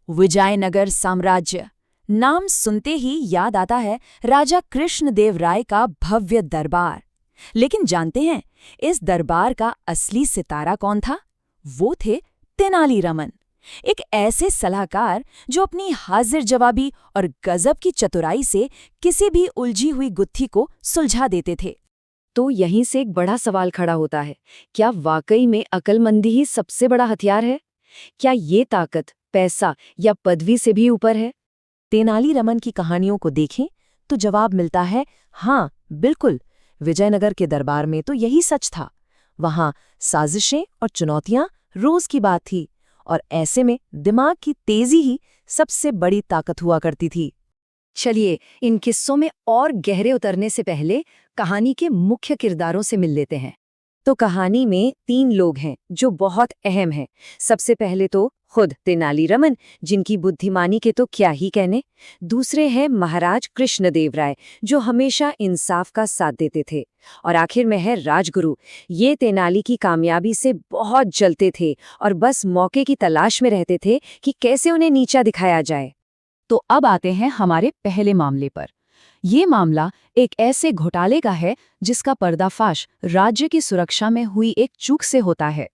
विजयनगर साम्राज्य। नाम सुनते ही याद आता है राजा कृष्णदेव राय का भव्य दरबार। लेकिन जानते हैं इस दरबार का असली सितारा कौन था? वो थे तेनालीरामन, एक ऐसे सलाहकार जो अपनी हाजिर जवाबी और गजब की चतुराई से किसी भी उलझी हुई गुत्थी को सुलझा देते थे। तो यहीं से एक बड़ा सवाल खड़ा होता है, क्या वाकई में अक्लमंदी ही सबसे बड़ा हथियार है? क्या ये ताकत पैसा या पदवी से भी ऊपर है? तेनालीरामन की कहानियों को देखें तो जवाब मिलता है हाँ, बिल्कुल। विजयनगर के दरबार में तो यही सच था। वहां साजिशें और चुनौतियां रोज की बात थी, और ऐसे में दिमाग की तेजी ही सबसे बड़ी ताकत हुआ करती थी। चलिए, इन किस्सों में और गहरे उतरने से पहले कहानी के मुख्य किरदारों से मिल लेते हैं। तो कहानी में 3 लोग हैं जो बहुत अहम हैं। सबसे पहले तो खुद तेनालीरामन, जिनकी बुद्धिमानी के तो क्या ही कहने। दूसरे हैं महाराज कृष्णदेव राय, जो हमेशा इंसाफ का साथ देते थे। और आखिर में है राजगुरु। ये तेनाली की कामयाबी से बहुत जलते थे और बस मौके की तलाश में रहते थे कि कैसे उन्हें नीचा दिखाया जाए। तो अब आते हैं हमारे पहले मामले पर। ये मामला एक ऐसे घोटाले का है जिसका पर्दाफाश राज्य की सुरक्षा में हुई एक चूक से होता है।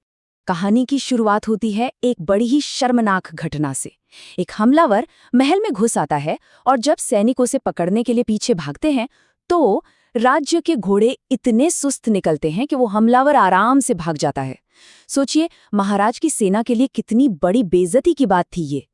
कहानी की शुरुआत होती है एक बड़ी ही शर्मनाक घटना से। एक हमलावर महल में घुस आता है और जब सैनिकों से पकड़ने के लिए पीछे भागते हैं तो राज्य के घोड़े इतने सुस्त निकलते हैं कि वो हमलावर आराम से भाग जाता है। सोचिए, महाराज की सेना के लिए कितनी बड़ी बेइज्जती की बात थी ये।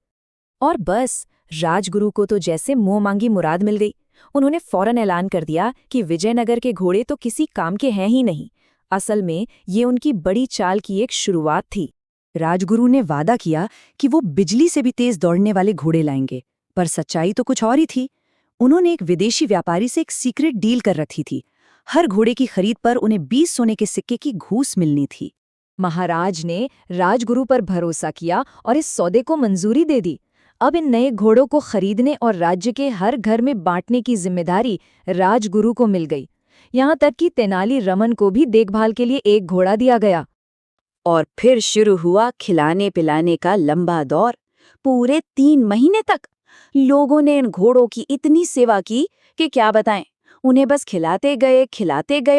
और बस राजगुरु को तो जैसे मुंह मांगी मुराद मिल गई। उन्होंने फौरन ऐलान कर दिया कि विजयनगर के घोड़े तो किसी काम के हैं ही नहीं। असल में ये उनकी बड़ी चाल की एक शुरुआत थी। राजगुरु ने वादा किया कि वो बिजली से भी तेज दौड़ने वाले घोड़े लाएंगे, पर सच्चाई तो कुछ और ही थी। उन्होंने एक विदेशी व्यापारी से एक सीक्रेट डील कर रखी थी। हर घोड़े की खरीद पर उन्हें 20 सोने के सिक्के की घूस मिलनी थी। महाराज ने राजगुरु पर भरोसा किया और इस सौदे को मंजूरी दे दी। अब इन नए घोड़ों को खरीदने और राज्य के हर घर में बांटने की जिम्मेदारी राजगुरु को मिल गई। यहाँ तक कि तेनालीरामन को भी देखभाल के लिए एक घोड़ा दिया गया। और फिर शुरू हुआ खिलाने पिलाने का लंबा दौर। पूरे 3 महीने तक लोगों ने इन घोड़ों की इतनी सेवा की कि क्या बताएं। उन्हें बस खिलाते गए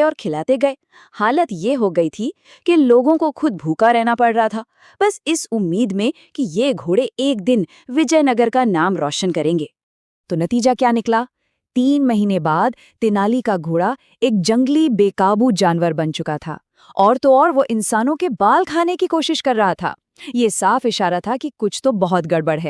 और खिलाते गए। हालत ये हो गई थी कि लोगों को खुद भूखा रहना पड़ रहा था, बस इस उम्मीद में कि ये घोड़े एक दिन विजयनगर का नाम रोशन करेंगे। तो नतीजा क्या निकला? 3 महीने बाद तेनाली का घोड़ा एक जंगली बेकाबू जानवर बन चुका था, और तो और वो इंसानों के बाल खाने की कोशिश कर रहा था। ये साफ इशारा था कि कुछ तो बहुत गड़बड़ है।